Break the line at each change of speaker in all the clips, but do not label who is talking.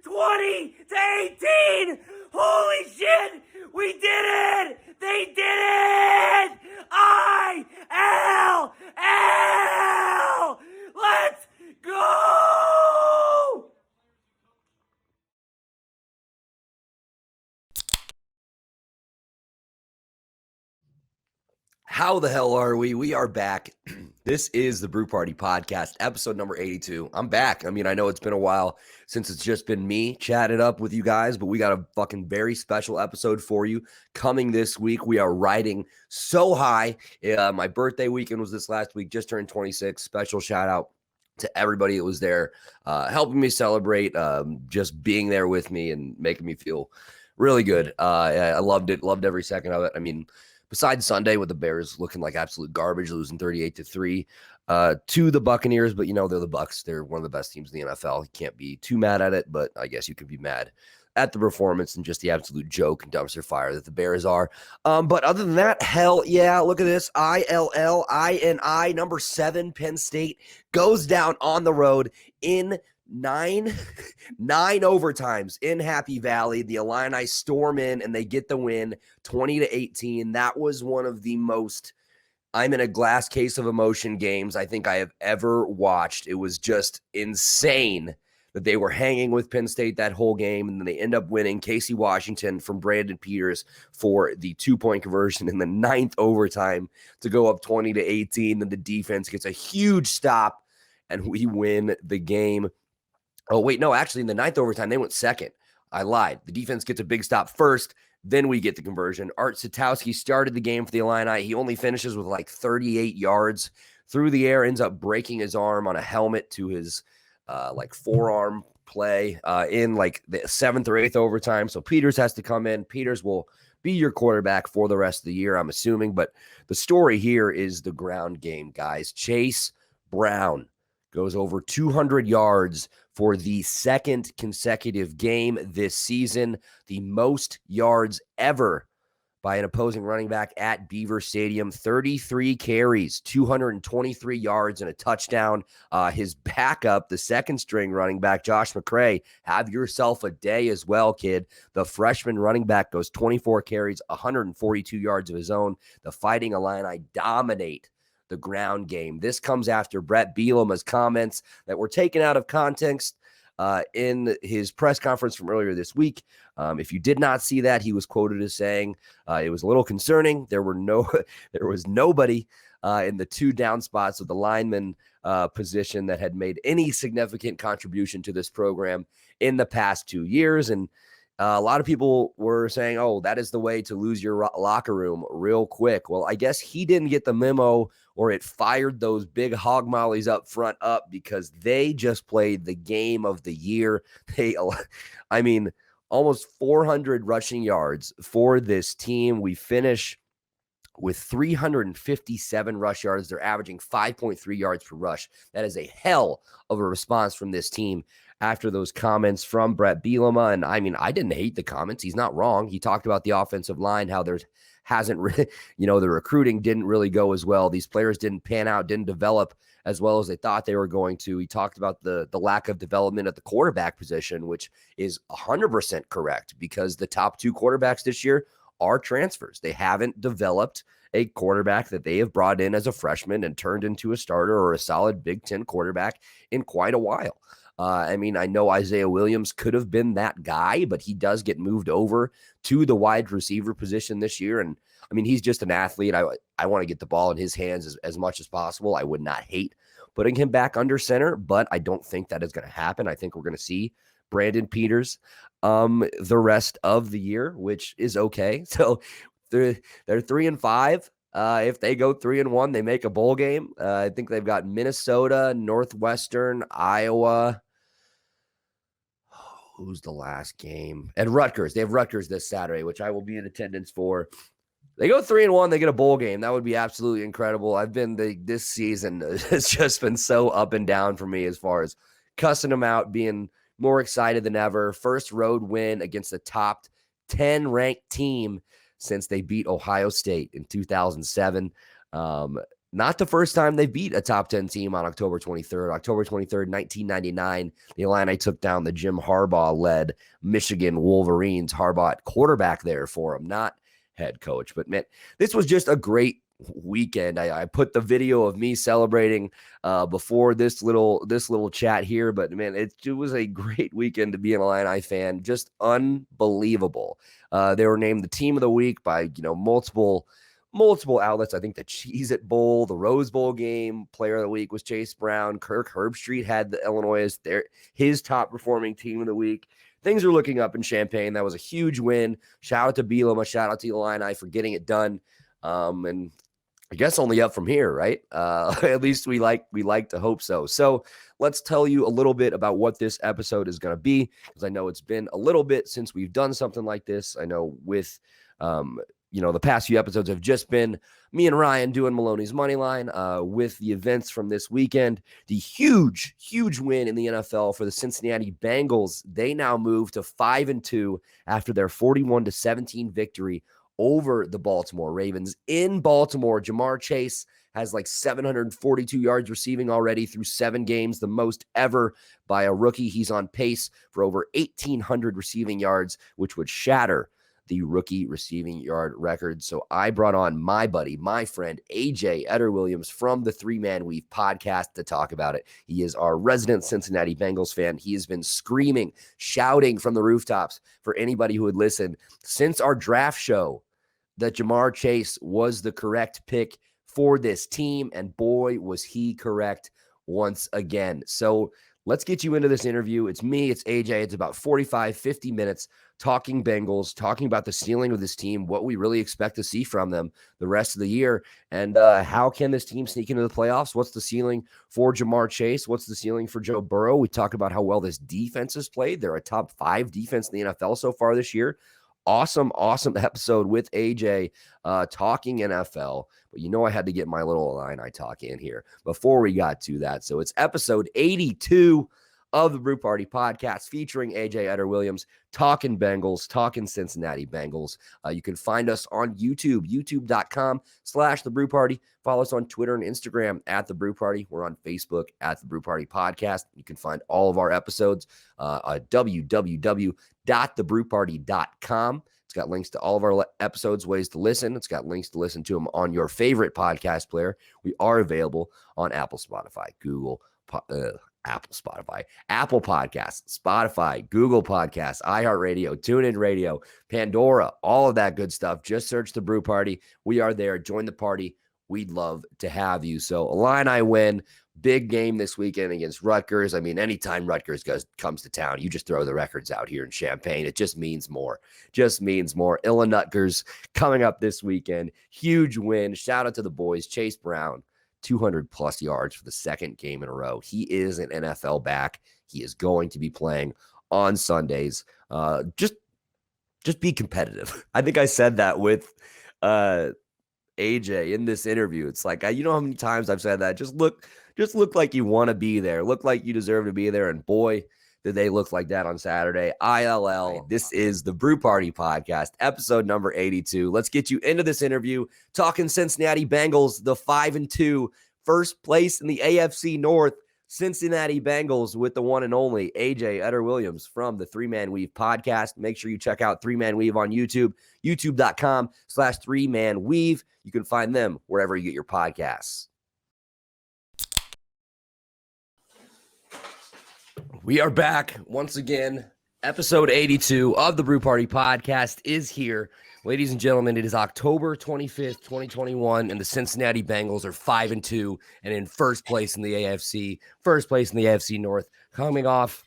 20-18. Holy shit, we did it. They did it. ILL. Let's go.
How the hell are we? We are back. This is the Brew Party Podcast, episode number 82. I'm back. I mean, I know it's been a while since it's just been me chatting up with you guys, but we got a fucking very special episode for you coming this week. We are riding so high. My birthday weekend was this last week, just turned 26. Special shout out to everybody that was there, helping me celebrate, just being there with me and making me feel really good. I loved it. Loved every second of it. I mean, besides Sunday with the Bears looking like absolute garbage, losing 38-3 to the Buccaneers, but you know, they're the Bucs. They're one of the best teams in the NFL. You can't be too mad at it, but I guess you could be mad at the performance and just the absolute joke and dumpster fire that the Bears are. But other than that, hell yeah, look at this. ILLINI, number 7, Penn State goes down on the road in nine overtimes in Happy Valley. The Illini storm in and they get the win 20-18. That was one of the most I'm in a glass case of emotion games I think I have ever watched. It was just insane that they were hanging with Penn State that whole game, and then they end up winning. Casey Washington from Brandon Peters for the 2-point conversion in the 9th overtime to go up 20-18. Then the defense gets a huge stop and we win the game. Oh, wait, no, actually, in the 9th overtime, they went second. I lied. The defense gets a big stop first, then we get the conversion. Art Sitowski started the game for the Illini. He only finishes with like 38 yards through the air, ends up breaking his arm on a helmet to his forearm play in like the 7th or 8th overtime. So Peters has to come in. Peters will be your quarterback for the rest of the year, I'm assuming. But the story here is the ground game, guys. Chase Brown goes over 200 yards for the 2nd consecutive game this season, the most yards ever by an opposing running back at Beaver Stadium. 33 carries, 223 yards, and a touchdown. His backup, the 2nd-string running back, Josh McCray, have yourself a day as well, kid. The freshman running back goes 24 carries, 142 yards of his own. The Fighting Illini dominate the ground game. This comes after Brett Bielema's comments that were taken out of context in his press conference from earlier this week. If you did not see that, he was quoted as saying it was a little concerning. There was nobody in the 2 down spots of the lineman position that had made any significant contribution to this program in the past 2 years. And a lot of people were saying, oh, that is the way to lose your locker room real quick. Well, I guess he didn't get the memo, or it fired those big hog mollies up front up, because they just played the game of the year. Almost 400 rushing yards for this team. We finish with 357 rush yards. They're averaging 5.3 yards per rush. That is a hell of a response from this team after those comments from Brett Bielema. And I didn't hate the comments. He's not wrong. He talked about the offensive line, how the recruiting didn't really go as well. These players didn't pan out, didn't develop as well as they thought they were going to. He talked about the lack of development at the quarterback position, which is 100% correct, because the top 2 quarterbacks this year are transfers. They haven't developed a quarterback that they have brought in as a freshman and turned into a starter or a solid Big Ten quarterback in quite a while. I know Isaiah Williams could have been that guy, but he does get moved over to the wide receiver position this year. And he's just an athlete. I want to get the ball in his hands as much as possible. I would not hate putting him back under center, but I don't think that is going to happen. I think we're going to see Brandon Peters the rest of the year, which is okay. So they're 3-5. If they go 3-1, they make a bowl game. I think they've got Minnesota, Northwestern, Iowa. Who's the last game? And Rutgers. They have Rutgers this Saturday, which I will be in attendance for. They go 3-1, they get a bowl game. That would be absolutely incredible. This season has just been so up and down for me as far as cussing them out, being more excited than ever. First road win against the top 10 ranked team since they beat Ohio State in 2007. not the first time they beat a top 10 team on October 23rd. October 23rd, 1999, the Illini took down the Jim Harbaugh-led Michigan Wolverines. Harbaugh at quarterback there for him, not head coach. But, man, this was just a great weekend. I put the video of me celebrating before this little chat here. But, man, it was a great weekend to be an Illini fan. Just unbelievable. They were named the team of the week by, multiple outlets. I think the Cheez-It Bowl, the Rose Bowl game, player of the week was Chase Brown. Kirk Herbstreit had the Illinois as his top performing team of the week. Things are looking up in Champaign. That was a huge win. Shout out to Bielema. Shout out to Illini for getting it done. And I guess only up from here, right? At least we like to hope so. So let's tell you a little bit about what this episode is going to be, because I know it's been a little bit since we've done something like this. I know with the past few episodes have just been me and Ryan doing Maloney's Moneyline with the events from this weekend. The huge win in the NFL for the Cincinnati Bengals. They now move to 5-2 after their 41-17 victory over the Baltimore Ravens. In Baltimore, Jamar Chase has like 742 yards receiving already through 7 games, the most ever by a rookie. He's on pace for over 1,800 receiving yards, which would shatter the rookie receiving yard record. So I brought on my buddy, my friend, AJ Etter-Williams from the 3-Man Weave podcast to talk about it. He is our resident Cincinnati Bengals fan. He has been screaming, shouting from the rooftops for anybody who would listen since our draft show that Jamar Chase was the correct pick for this team. And boy, was he correct once again. So let's get you into this interview. It's me, it's AJ. It's about 45, 50 minutes talking Bengals, talking about the ceiling of this team, what we really expect to see from them the rest of the year, and how can this team sneak into the playoffs? What's the ceiling for Jamar Chase? What's the ceiling for Joe Burrow? We talk about how well this defense has played. They're a top 5 defense in the NFL so far this year. Awesome episode with AJ talking NFL. But I had to get my little Illini talk in here before we got to that. So it's episode 82 of the Brew Party podcast featuring AJ Etter-Williams talking Bengals, talking Cincinnati Bengals. You can find us on YouTube, youtube.com/The Brew Party. Follow us on Twitter and Instagram at The Brew Party. We're on Facebook at The Brew Party Podcast. You can find all of our episodes at www.thebrewparty.com. It's got links to all of our episodes, ways to listen. It's got links to listen to them on your favorite podcast player. We are available on Apple, Spotify, Apple Podcasts, Spotify, Google Podcasts, iHeartRadio, TuneIn Radio, Pandora, all of that good stuff. Just search The Brew Party. We are there. Join the party. We'd love to have you. So Illini win. Big game this weekend against Rutgers. I mean, anytime Rutgers comes to town, you just throw the records out here in Champaign. It just means more. Illini coming up this weekend. Huge win. Shout out to the boys. Chase Brown, 200-plus yards for the second game in a row. He is an NFL back. He is going to be playing on Sundays. Just be competitive. I think I said that with AJ in this interview. It's like, you know how many times I've said that? Just look like you want to be there. Look like you deserve to be there. And boy, did they look like that on Saturday. ILL. This is the Brew Party podcast, episode number 82. Let's get you into this interview talking Cincinnati Bengals, the 5-2, first place in the AFC North. Cincinnati Bengals with the one and only AJ Etter-Williams from the 3-Man Weave podcast. Make sure you check out 3-Man Weave on YouTube, youtube.com/3-Man Weave. You can find them wherever you get your podcasts. We are back once again. Episode 82 of the Brew Party podcast is here. Ladies and gentlemen, it is October 25th, 2021, and the Cincinnati Bengals are 5-2 and in first place in the AFC North, coming off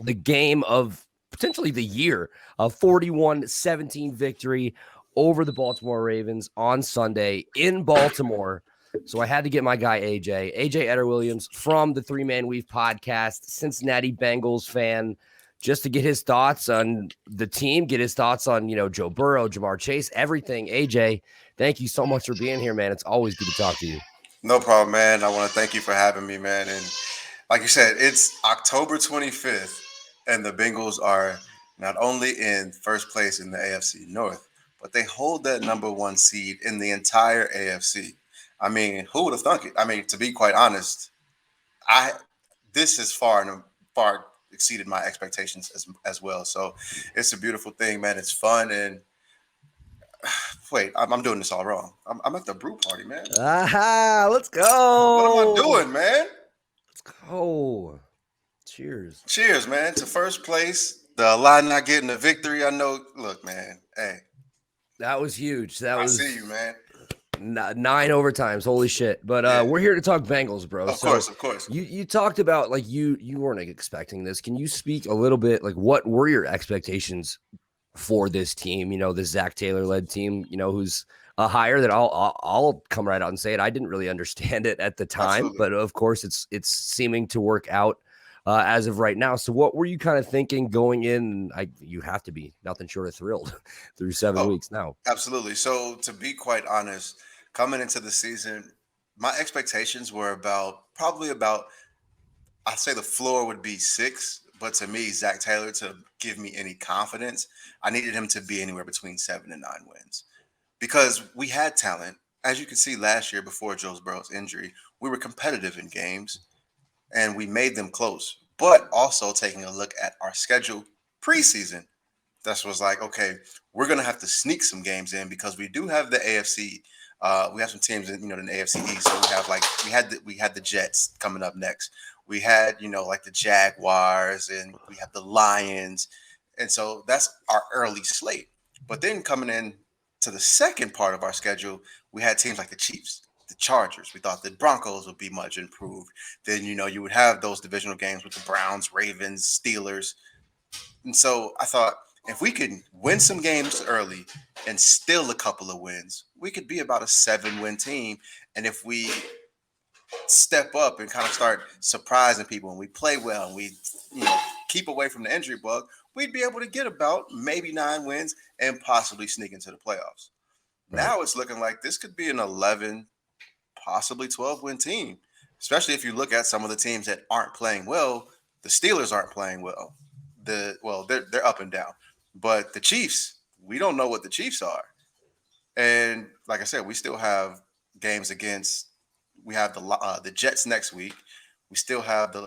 the game of potentially the year, a 41-17 victory over the Baltimore Ravens on Sunday in Baltimore. So I had to get my guy AJ Etter-Williams from the 3-Man Weave podcast, Cincinnati Bengals fan, just to get his thoughts on the team, get his thoughts on, Joe Burrow, Jamar Chase, everything. AJ, thank you so much for being here, man. It's always good to talk to you.
No problem, man. I want to thank you for having me, man. And like you said, it's October 25th, and the Bengals are not only in first place in the AFC North, but they hold that number 1 seed in the entire AFC. I mean, who would have thunk it? I mean, to be quite honest, this is far exceeded my expectations as well. So it's a beautiful thing, man. It's fun and wait, I'm doing this all wrong. I'm at the brew party, man.
Aha, let's
What am I
go.
doing, man?
Let's go. Cheers.
Cheers, man, to first place. The Illini not getting the victory. I know. Look, man. Hey,
That was huge. That
I
was
see you, man.
9 overtimes. Holy shit. But
Yeah.
we're here to talk Bengals, bro.
Of course.
You talked about like you weren't expecting this. Can you speak a little bit like what were your expectations for this team? You know, the Zach Taylor led team, you know, who's a hire that I'll come right out and say it. I didn't really understand it at the time,
Absolutely.
but of course it's seeming to work out as of right now. So what were you kind of thinking going in? You have to be nothing short of thrilled through 7 weeks now.
Absolutely. So to be quite honest, coming into the season, my expectations were probably about I'd say the floor would be 6, but to me, Zach Taylor, to give me any confidence, I needed him to be anywhere between 7 and 9 wins because we had talent. As you can see last year before Joe Burrow's injury, we were competitive in games and we made them close. But also taking a look at our schedule preseason, that was like, okay, we're gonna have to sneak some games in because we do have the AFC. We have some teams in the AFC East. So we had the Jets coming up next. We had like the Jaguars and we have the Lions, and so that's our early slate. But then coming in to the second part of our schedule, we had teams like the Chiefs, the Chargers. We thought the Broncos would be much improved. Then you would have those divisional games with the Browns, Ravens, Steelers, and so I thought if we could win some games early and steal a couple of wins, we could be about a 7-win team. And if we step up and kind of start surprising people and we play well and we keep away from the injury bug, we'd be able to get about maybe 9 wins and possibly sneak into the playoffs.
Right.
Now it's looking like this could be an 11, possibly 12-win team, especially if you look at some of the teams that aren't playing well. The Steelers aren't playing well. They're up and down. But the Chiefs, we don't know what the Chiefs are. And like I said, we still have games against. We have the Jets next week. We still have the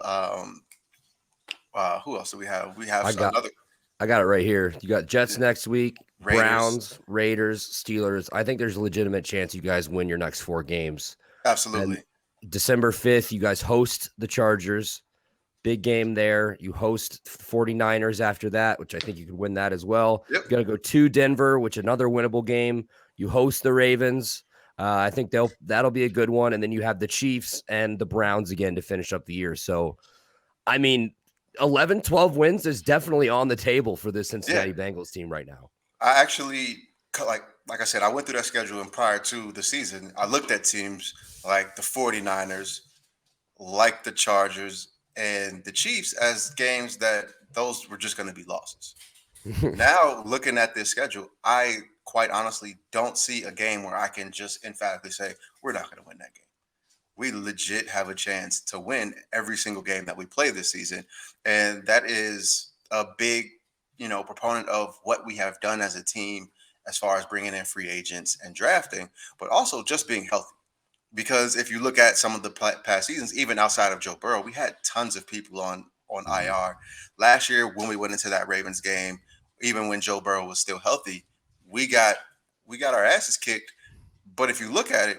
who else do we have? We have
I got it right here. You got Jets next week,
Raiders.
Browns, Raiders, Steelers. I think there's a legitimate chance you guys win your next 4 games.
Absolutely.
And December 5th, you guys host the Chargers. Big game there. You host 49ers after that, which I think you could win that as well.
Yep.
You got to go to Denver, which another winnable game. You host the Ravens. I think that'll be a good one. And then you have the Chiefs and the Browns again to finish up the year. So, I mean, 11, 12 wins is definitely on the table for this Cincinnati Bengals team right now.
I actually, like I said, I went through that schedule, and prior to the season, I looked at teams like the 49ers, like the Chargers, and the Chiefs as games that those were just going to be losses. Now, looking at this schedule, I quite honestly don't see a game where I can just emphatically say, we're not going to win that game. We legit have a chance to win every single game that we play this season. And that is a big, proponent of what we have done as a team as far as bringing in free agents and drafting, but also just being healthy. Because if you look at some of the past seasons, even outside of Joe Burrow, we had tons of people on IR. Last year, when we went into that Ravens game, even when Joe Burrow was still healthy, we got our asses kicked. But if you look at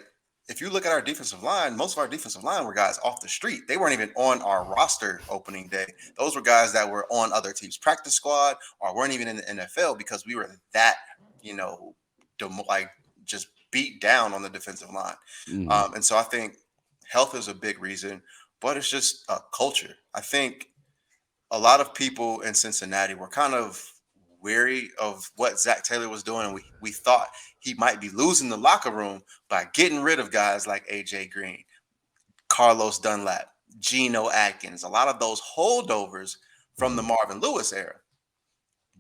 our defensive line, most of our defensive line were guys off the street. They weren't even on our roster opening day. Those were guys that were on other teams' practice squad or weren't even in the NFL because we were that, just beat down on the defensive line.
Mm-hmm.
And so I think health is a big reason, but it's just a culture. I think a lot of people in Cincinnati were kind of weary of what Zach Taylor was doing. And we thought he might be losing the locker room by getting rid of guys like AJ Green, Carlos Dunlap, Geno Atkins, a lot of those holdovers from the Marvin Lewis era.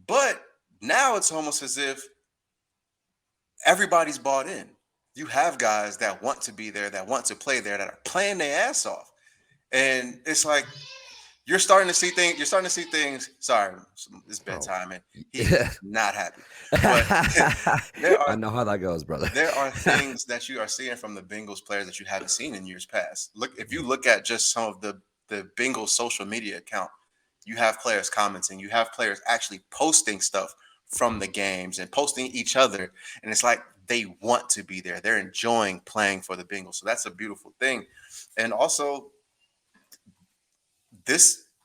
But now it's almost as if everybody's bought in. You have guys that want to be there, that want to play there, that are playing their ass off. And it's like You're starting to see things. You're starting to see things. Sorry, it's bedtime, and he's not happy. But
I know how that goes, brother.
there are things that you are seeing from the Bengals players that you haven't seen in years past. If you look at just some of the Bengals social media account, you have players commenting, you have players actually posting stuff from the games and posting each other, and it's like they want to be there. They're enjoying playing for the Bengals, so that's a beautiful thing. And also,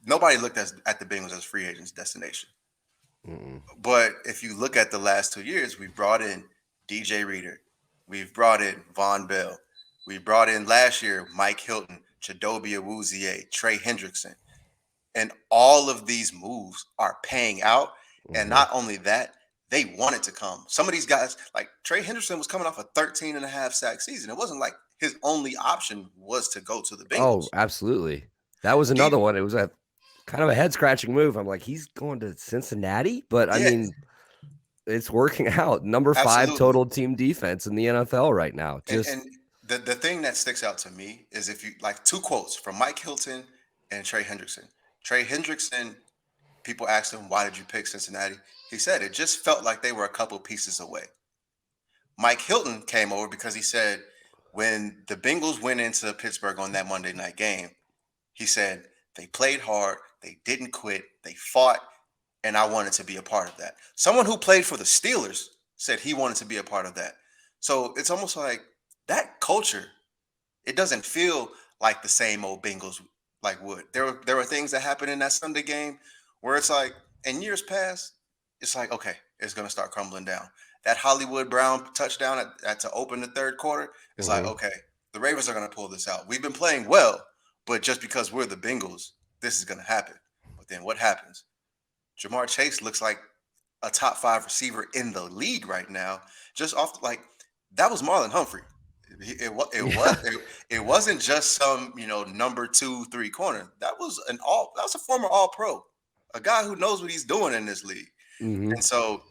nobody looked at the Bengals as free agents destination. But if you look at the last 2 years, we brought in DJ Reader, we've brought in Von Bell, we brought in last year Mike Hilton, Chidobe Awuzie, Trey Hendrickson, and all of these moves are paying out. And not only that, they wanted to come. Some of these guys, like Trey Hendrickson, was coming off a 13.5 sack season. It wasn't like his only option was to go to the Bengals.
Oh, absolutely. That was another one. It was a kind of a head scratching move. I'm like, he's going to Cincinnati, but I mean, it's working out. Number 5 total team defense in the NFL right now.
And the thing that sticks out to me is if you like 2 quotes from Mike Hilton and Trey Hendrickson. Trey Hendrickson, people asked him, why did you pick Cincinnati? He said it just felt like they were a couple pieces away. Mike Hilton came over because he said when the Bengals went into Pittsburgh on that Monday night game, he said they played hard, they didn't quit, they fought, and I wanted to be a part of that. Someone who played for the Steelers said he wanted to be a part of that. So it's almost like that culture, it doesn't feel like the same old Bengals like would. There were things that happened in that Sunday game where it's like, in years past, it's like, okay, it's going to start crumbling down. That Hollywood Brown touchdown to open the third quarter, it's like, okay, the Ravens are going to pull this out. We've been playing well, but just because we're the Bengals, this is going to happen. But then what happens? Jamar Chase looks like a top 5 receiver in the league right now. Just off, like, that was Marlon Humphrey. It wasn't just some, number 2, 3 corner. That was a former All-Pro, a guy who knows what he's doing in this league. And so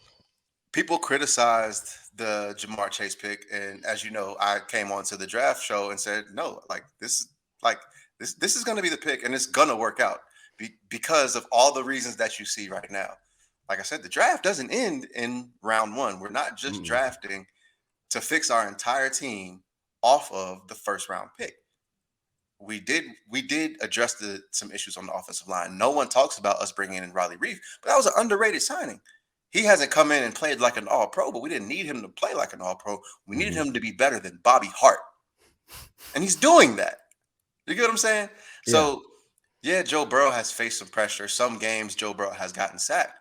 people criticized the Jamar Chase pick, and as you know, I came onto the draft show and said, no, this is going to be the pick, and it's going to work out because of all the reasons that you see right now. Like I said, the draft doesn't end in round 1. We're not just drafting to fix our entire team off of the first round pick. We did address some issues on the offensive line. No one talks about us bringing in Riley Reef, but that was an underrated signing. He hasn't come in and played like an all-pro, but we didn't need him to play like an all-pro. We needed him to be better than Bobby Hart. And he's doing that. You get what I'm saying? Yeah. So, yeah, Joe Burrow has faced some pressure. Some games Joe Burrow has gotten sacked.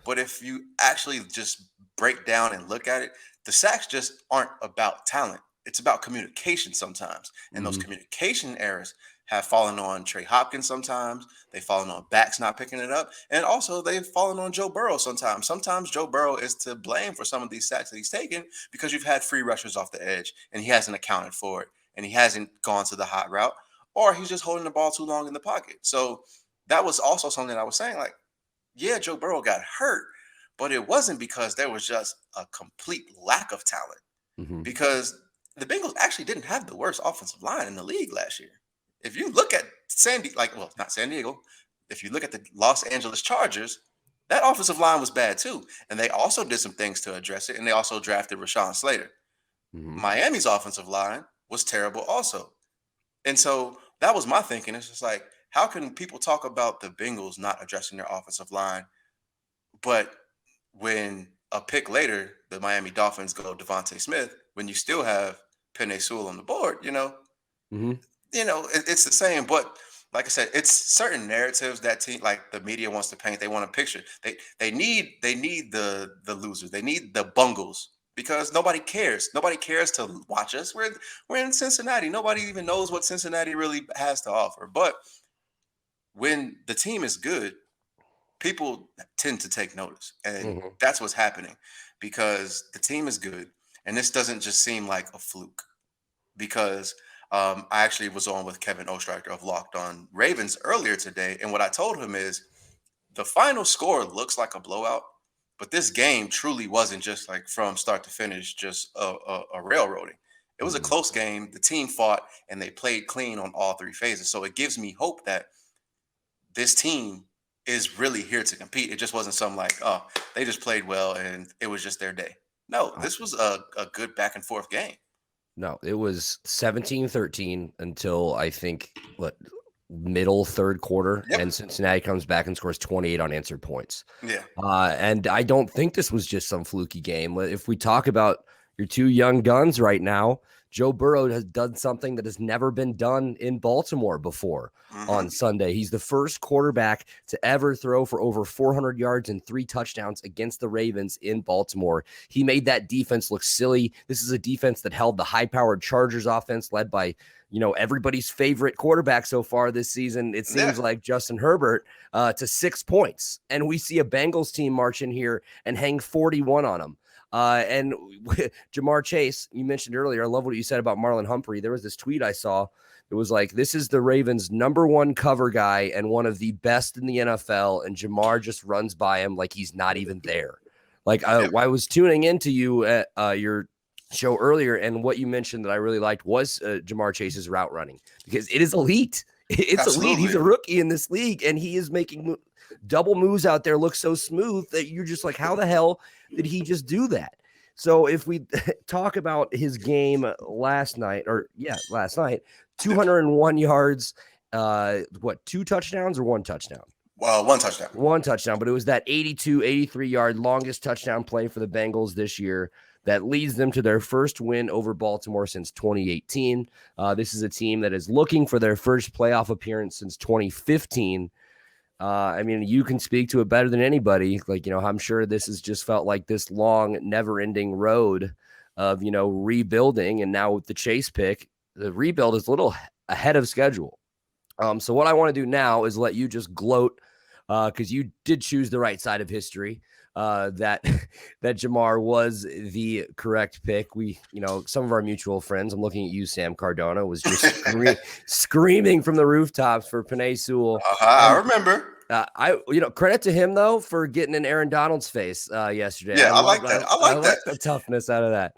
But if you actually just break down and look at it, the sacks just aren't about talent. It's about communication sometimes. And those communication errors have fallen on Trey Hopkins sometimes. They've fallen on backs not picking it up. And also they've fallen on Joe Burrow sometimes. Sometimes Joe Burrow is to blame for some of these sacks that he's taken because you've had free rushers off the edge and he hasn't accounted for it. And he hasn't gone to the hot route, or he's just holding the ball too long in the pocket. So that was also something I was saying, like, yeah, Joe Burrow got hurt, but it wasn't because there was just a complete lack of talent. Because the Bengals actually didn't have the worst offensive line in the league last year. If you look at not San Diego, if you look at the Los Angeles Chargers, that offensive line was bad too. And they also did some things to address it. And they also drafted Rashawn Slater. Miami's offensive line was terrible also. And so that was my thinking. It's just like, how can people talk about the Bengals not addressing their offensive line, but when a pick later, the Miami Dolphins go Devontae Smith, when you still have Penei Sewell on the board, it's the same. But like I said, it's certain narratives that team, like the media wants to paint. They want a picture. They need the losers. They need the bungles because nobody cares. Nobody cares to watch us. We're in Cincinnati. Nobody even knows what Cincinnati really has to offer. But when the team is good, people tend to take notice. And that's what's happening because the team is good. And this doesn't just seem like a fluke because I actually was on with Kevin Oestreicher of Locked On Ravens earlier today. And what I told him is the final score looks like a blowout, but this game truly wasn't just like from start to finish, just a railroading. It was a close game. The team fought and they played clean on all 3 phases. So it gives me hope that this team is really here to compete. It just wasn't some like, oh, they just played well and it was just their day. No, this was a good back and forth game.
No, it was 17-13 until I think middle third quarter,
Yep.
and Cincinnati comes back and scores 28 unanswered points.
Yeah.
And I don't think this was just some fluky game. If we talk about your two young guns right now, Joe Burrow has done something that has never been done in Baltimore before on Sunday. He's the first quarterback to ever throw for over 400 yards and 3 touchdowns against the Ravens in Baltimore. He made that defense look silly. This is a defense that held the high-powered Chargers offense led by, everybody's favorite quarterback so far this season. It seems like Justin Herbert to 6 points. And we see a Bengals team march in here and hang 41 on them. And Ja'Marr Chase, you mentioned earlier, I love what you said about Marlon Humphrey. There was this tweet I saw. It was like, this is the Ravens' #1 cover guy and one of the best in the NFL. And Ja'Marr just runs by him like he's not even there. Like I was tuning into you at your show earlier, and what you mentioned that I really liked was Ja'Marr Chase's route running, because it is elite. It's elite. He's a rookie in this league, and he is making double moves out there look so smooth that you're just like, how the hell did he just do that? So if we talk about his game last night, 201 yards, 2 touchdowns or 1 touchdown?
Well, 1 touchdown. 1
touchdown, but it was that 82, 83-yard longest touchdown play for the Bengals this year that leads them to their first win over Baltimore since 2018. This is a team that is looking for their first playoff appearance since 2015. I mean, you can speak to it better than anybody. Like, I'm sure this has just felt like this long, never-ending road of, rebuilding. And now with the Chase pick, the rebuild is a little ahead of schedule. So what I want to do now is let you just gloat, because you did choose the right side of history, that Ja'Marr was the correct pick. We, some of our mutual friends, I'm looking at you, Sam Cardona, was just screaming from the rooftops for Penei Sewell.
I remember.
Credit to him though for getting in Aaron Donald's face yesterday.
Yeah, I like that. I like
the toughness out of that.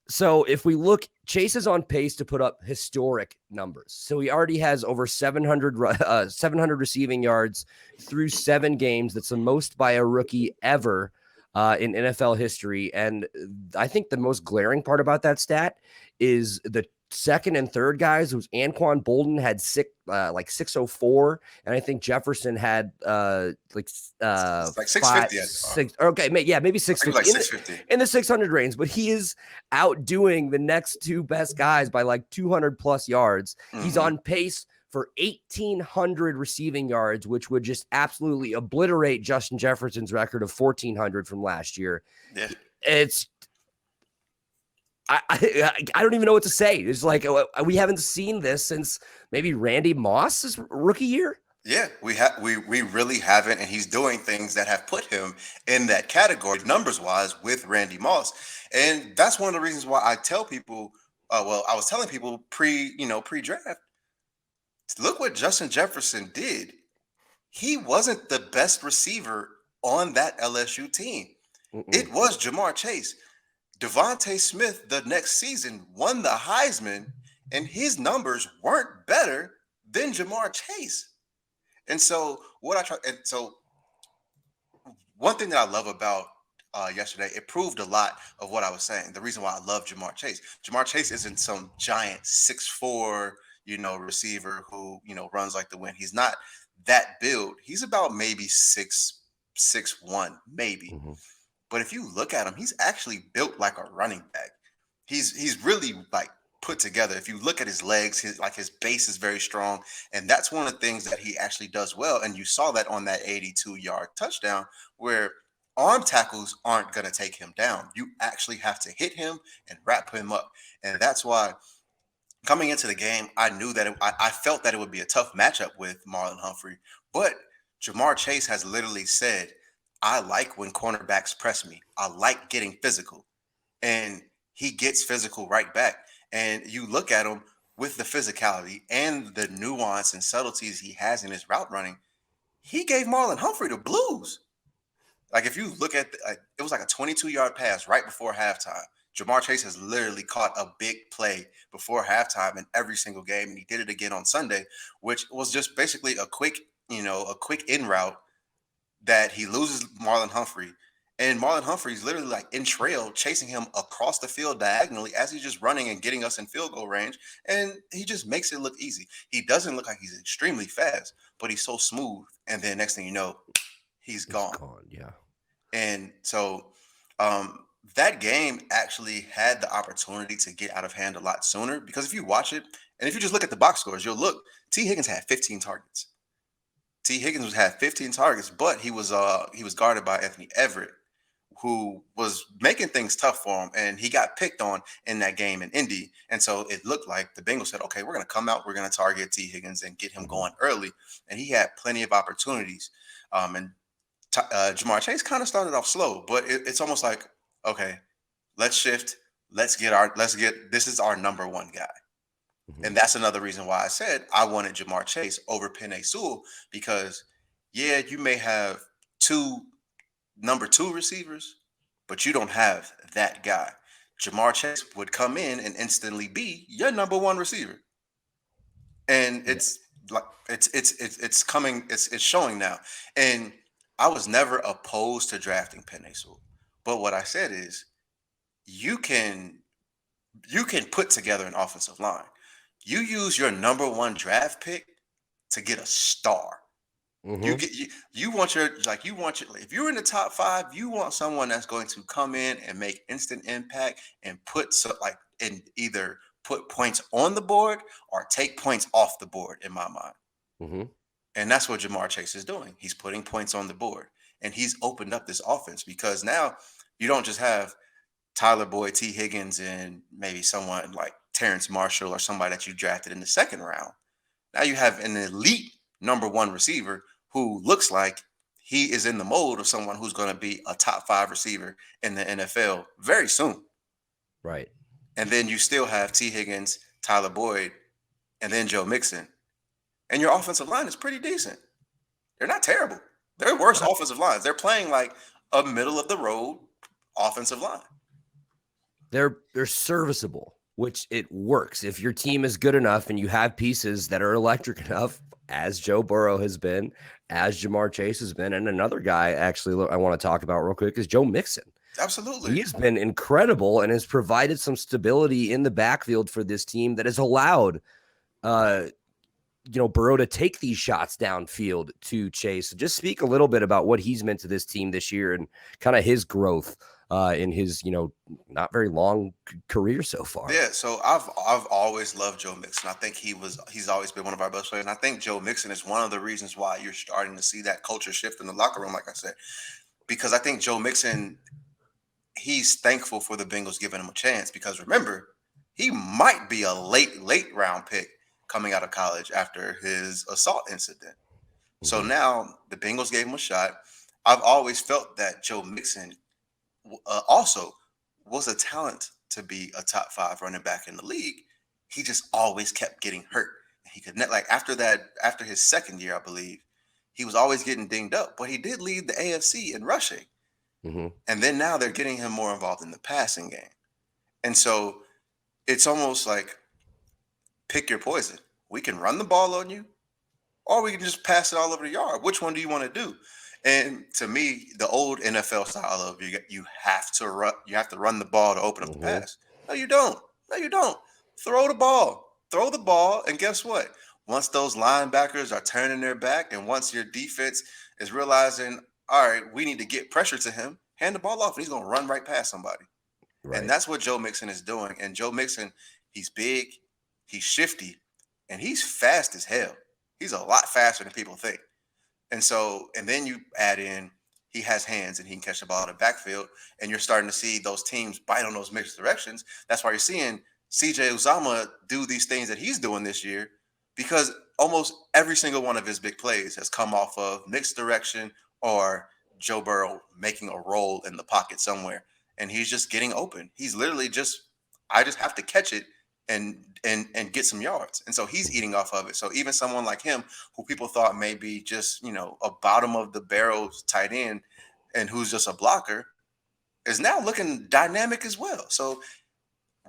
So if we look, Chase is on pace to put up historic numbers. So he already has over 700 receiving yards through 7 games. That's the most by a rookie ever in NFL history. And I think the most glaring part about that stat is the second and third guys. It was Anquan Bolden had 604, and I think Jefferson had like
650.
Maybe 650,
like 650
in the 600 range. But he is outdoing the next 2 best guys by like 200 plus yards. He's on pace for 1,800 receiving yards, which would just absolutely obliterate Justin Jefferson's record of 1,400 from last year.
Yeah.
It's I don't even know what to say. It's like we haven't seen this since maybe Randy Moss's rookie year.
Yeah, we really haven't, and he's doing things that have put him in that category numbers wise with Randy Moss, and that's one of the reasons why I tell people. I was telling people pre-draft. Look what Justin Jefferson did. He wasn't the best receiver on that LSU team. It was Ja'Marr Chase. Devontae Smith the next season won the Heisman, and his numbers weren't better than Ja'Marr Chase. And so one thing that I love about yesterday, it proved a lot of what I was saying. The reason why I love Ja'Marr Chase. Ja'Marr Chase isn't some giant 6'4", receiver who, runs like the wind. He's not that build. He's about maybe 6'1", maybe. But if you look at him, he's actually built like a running back. He's really like put together. If you look at his legs, his base is very strong. And that's one of the things that he actually does well. And you saw that on that 82-yard touchdown where arm tackles aren't going to take him down. You actually have to hit him and wrap him up. And that's why coming into the game, I knew that I felt that it would be a tough matchup with Marlon Humphrey. But Ja'Marr Chase has literally said, I like when cornerbacks press me. I like getting physical. And he gets physical right back. And you look at him with the physicality and the nuance and subtleties he has in his route running. He gave Marlon Humphrey the blues. Like if you look at it was like a 22-yard pass right before halftime. Jamar Chase has literally caught a big play before halftime in every single game, and he did it again on Sunday, which was just basically a quick in route that he loses Marlon Humphrey. And Marlon Humphrey's literally like in trail, chasing him across the field diagonally as he's just running and getting us in field goal range. And he just makes it look easy. He doesn't look like he's extremely fast, but he's so smooth. And then next thing you know, he's gone.
Yeah.
And so that game actually had the opportunity to get out of hand a lot sooner, because if you watch it and if you just look at the box scores, you'll look, T. Higgins had 15 targets. T. Higgins had 15 targets, but he was guarded by Anthony Everett, who was making things tough for him, and he got picked on in that game in Indy. And so it looked like the Bengals said, okay, we're going to come out, we're going to target T. Higgins and get him going early. And he had plenty of opportunities. Jamar Chase kind of started off slow, but it's almost like, okay, let's shift. This is our number one guy. And that's another reason why I said I wanted Jamar Chase over Penei Sewell, because yeah, you may have two number two receivers, but you don't have that guy. Jamar Chase would come in and instantly be your number one receiver. And it's showing now. And I was never opposed to drafting Penei Sewell. But what I said is you can put together an offensive line. You use your number one draft pick to get a star. If you're in the top 5, you want someone that's going to come in and make instant impact and and either put points on the board or take points off the board, in my mind. And that's what Jamar Chase is doing. He's putting points on the board, and he's opened up this offense, because now you don't just have Tyler Boyd, T. Higgins, and maybe someone like Terrence Marshall or somebody that you drafted in the second round. Now you have an elite number one receiver who looks like he is in the mold of someone who's going to be a top 5 receiver in the NFL very soon.
Right.
And then you still have T. Higgins, Tyler Boyd, and then Joe Mixon. And your offensive line is pretty decent. They're not terrible. They're worse offensive lines. They're playing like a middle of the road offensive line.
They're serviceable, which it works. If your team is good enough and you have pieces that are electric enough, as Joe Burrow has been, as Jamar Chase has been, and another guy actually I want to talk about real quick is Joe Mixon.
Absolutely.
He's been incredible and has provided some stability in the backfield for this team that has allowed Burrow to take these shots downfield to Chase. So just speak a little bit about what he's meant to this team this year and kind of his growth in his, not very long career so far.
Yeah, so I've always loved Joe Mixon. I think he's always been one of our best players. And I think Joe Mixon is one of the reasons why you're starting to see that culture shift in the locker room, like I said. Because I think Joe Mixon, he's thankful for the Bengals giving him a chance, because remember, he might be a late round pick coming out of college after his assault incident. So now the Bengals gave him a shot. I've always felt that Joe Mixon also was a talent to be a top 5 running back in the league. He just always kept getting hurt. He could not, after his second year, I believe, he was always getting dinged up, but he did lead the AFC in rushing. And then now they're getting him more involved in the passing game. And so it's almost like, pick your poison. We can run the ball on you, or we can just pass it all over the yard. Which one do you want to do? And to me, the old NFL style of you have to run the ball to open up the pass. No, you don't. Throw the ball, and guess what? Once those linebackers are turning their back, and once your defense is realizing, all right, we need to get pressure to him, hand the ball off, and he's going to run right past somebody. Right. And that's what Joe Mixon is doing. And Joe Mixon, he's big, he's shifty, and he's fast as hell. He's a lot faster than people think. And then you add in, he has hands and he can catch the ball in the backfield, and you're starting to see those teams bite on those mixed directions. That's why you're seeing CJ Uzomah do these things that he's doing this year, because almost every single one of his big plays has come off of mixed direction or Joe Burrow making a roll in the pocket somewhere, and he's just getting open. He's literally I just have to catch it and get some yards. And so he's eating off of it. So even someone like him, who people thought may be just, a bottom of the barrel tight end and who's just a blocker, is now looking dynamic as well. So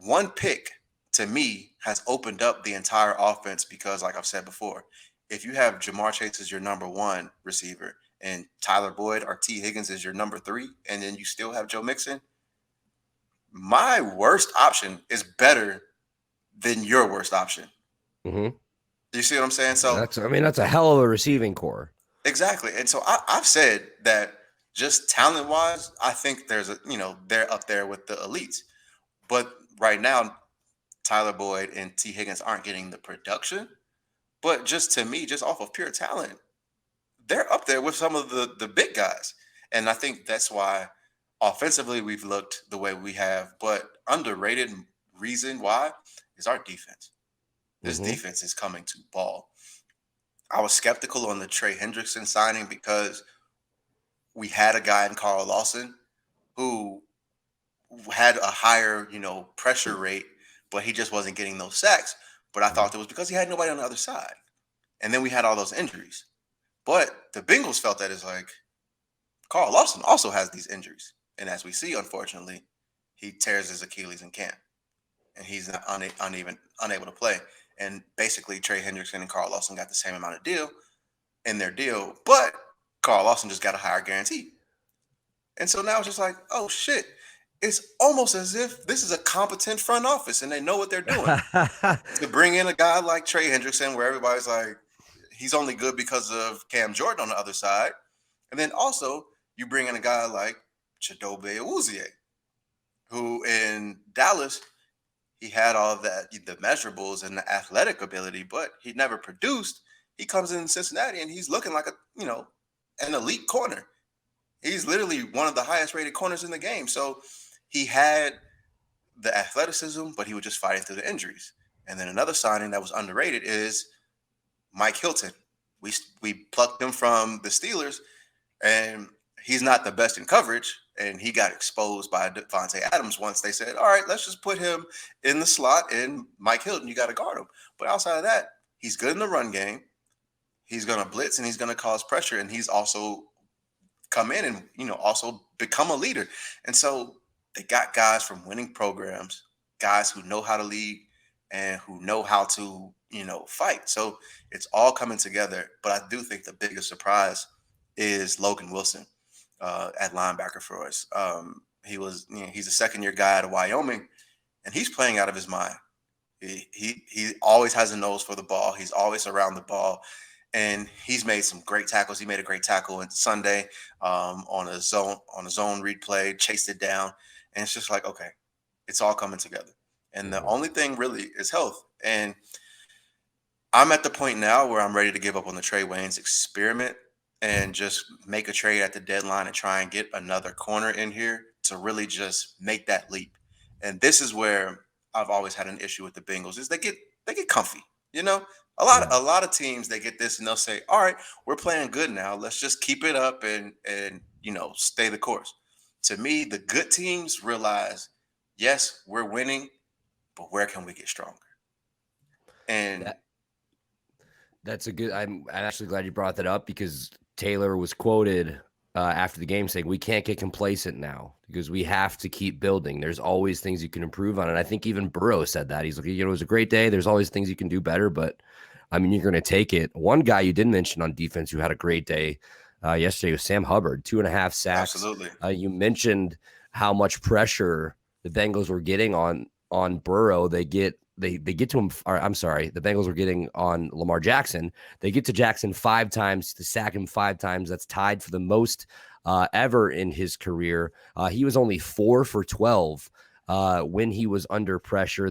one pick to me has opened up the entire offense because, like I've said before, if you have Jamar Chase as your number one receiver and Tyler Boyd or T. Higgins as your number three, and then you still have Joe Mixon, my worst option is better than your worst option.
Mm-hmm.
You see what I'm saying? So
that's a hell of a receiving core.
exactly. And so I've said that just talent wise, I think there's they're up there with the elites. But right now, Tyler Boyd and T. Higgins aren't getting the production. But just to me, just off of pure talent, they're up there with some of the big guys. And I think that's why offensively we've looked the way we have. But underrated reason why is our defense. This defense is coming to ball. I was skeptical on the Trey Hendrickson signing because we had a guy in Carl Lawson who had a higher, pressure rate, but he just wasn't getting those sacks. But I thought it was because he had nobody on the other side. And then we had all those injuries. But the Bengals felt that it's like Carl Lawson also has these injuries. And as we see, unfortunately, he tears his Achilles in camp. And he's not unable to play. And basically, Trey Hendrickson and Carl Lawson got the same amount of deal in their deal, but Carl Lawson just got a higher guarantee. And so now it's just like, oh shit. It's almost as if this is a competent front office and they know what they're doing. To bring in a guy like Trey Hendrickson, where everybody's like, he's only good because of Cam Jordan on the other side. And then also, you bring in a guy like Chidobe Awuzie, who in Dallas, he had all that, the measurables and the athletic ability, but he never produced. He comes in Cincinnati and he's looking like an elite corner. He's literally one of the highest rated corners in the game. So he had the athleticism, but he was just fighting through the injuries. And then another signing that was underrated is Mike Hilton. We plucked him from the Steelers, and he's not the best in coverage, and he got exposed by Devontae Adams once they said, all right, let's just put him in the slot, and Mike Hilton, you got to guard him. But outside of that, he's good in the run game. He's going to blitz, and he's going to cause pressure, and he's also come in and, also become a leader. And so they got guys from winning programs, guys who know how to lead and who know how to, fight. So it's all coming together. But I do think the biggest surprise is Logan Wilson at linebacker for us. He's a second-year guy out of Wyoming, and he's playing out of his mind. He always has a nose for the ball. He's always around the ball. And he's made some great tackles. He made a great tackle on Sunday on a zone read play, chased it down. And it's just like, okay, it's all coming together. And the only thing really is health. And I'm at the point now where I'm ready to give up on the Trey Waynes experiment and just make a trade at the deadline and try and get another corner in here to really just make that leap. And this is where I've always had an issue with the Bengals is they get comfy, A lot of teams, they get this and they'll say, all right, we're playing good now. Let's just keep it up and stay the course. To me, the good teams realize, yes, we're winning, but where can we get stronger? And
that's a good. I'm actually glad you brought that up because Taylor was quoted after the game saying we can't get complacent now because we have to keep building. There's always things you can improve on. And I think even Burrow said that. He's like, it was a great day. There's always things you can do better, but I mean, you're going to take it. One guy you didn't mention on defense who had a great day yesterday was Sam Hubbard, 2.5 sacks.
Absolutely.
You mentioned how much pressure the Bengals were getting on Burrow. They get to him. I'm sorry. The Bengals were getting on Lamar Jackson. They get to Jackson 5 times to sack him 5 times. That's tied for the most ever in his career. He was only 4 for 12 when he was under pressure.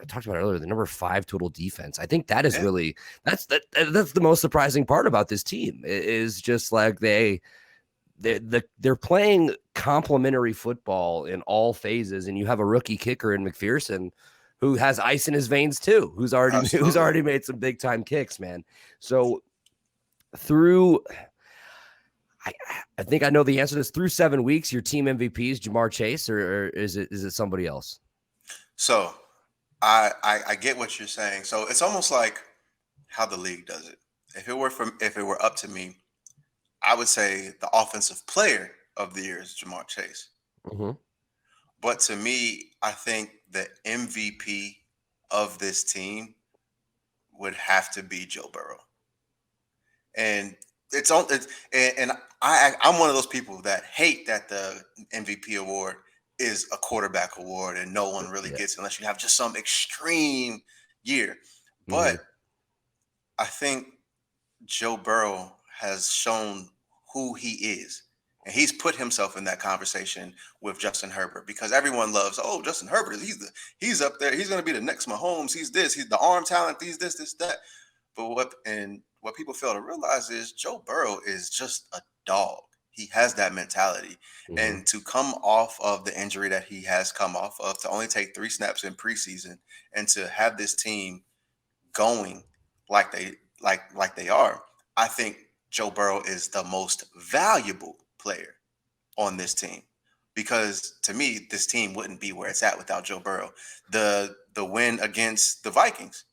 I talked about it earlier, the number 5 total defense. I think that is really that's the most surprising part about this team is just like they're playing complementary football in all phases, and you have a rookie kicker in McPherson who has ice in his veins too, who's already made some big time kicks, man. So I think I know the answer to this. Through 7 weeks, your team MVP is Jamar Chase, or is it somebody else?
So I get what you're saying. So it's almost like how the league does it. If it were up to me, I would say the offensive player of the year is Jamar Chase.
Mhm.
But to me, I think the MVP of this team would have to be Joe Burrow. And it's on it's, and I'm one of those people that hate that the MVP award is a quarterback award and no one really
Yeah.
gets it unless you have just some extreme year. But
Mhm.
I think Joe Burrow has shown who he is. And he's put himself in that conversation with Justin Herbert because everyone loves, oh, Justin Herbert, he's up there. He's going to be the next Mahomes. He's this, he's the arm talent, he's this, that. But what people fail to realize is Joe Burrow is just a dog. He has that mentality.
Mhm.
And to come off of the injury that he has come off of, to only take 3 snaps in preseason and to have this team going like they are, I think Joe Burrow is the most valuable player on this team. Because to me, this team wouldn't be where it's at without Joe Burrow. The win against the Vikings,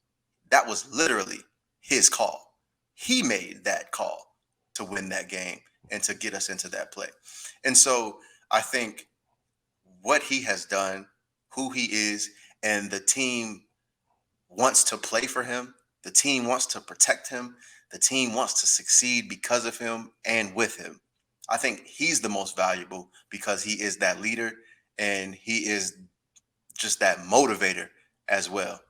that was literally his call. He made that call to win that game and to get us into that play. And so I think what he has done, who he is, and the team wants to play for him. The team wants to protect him. The team wants to succeed because of him and with him. I think he's the most valuable because he is that leader and he is just that motivator as well.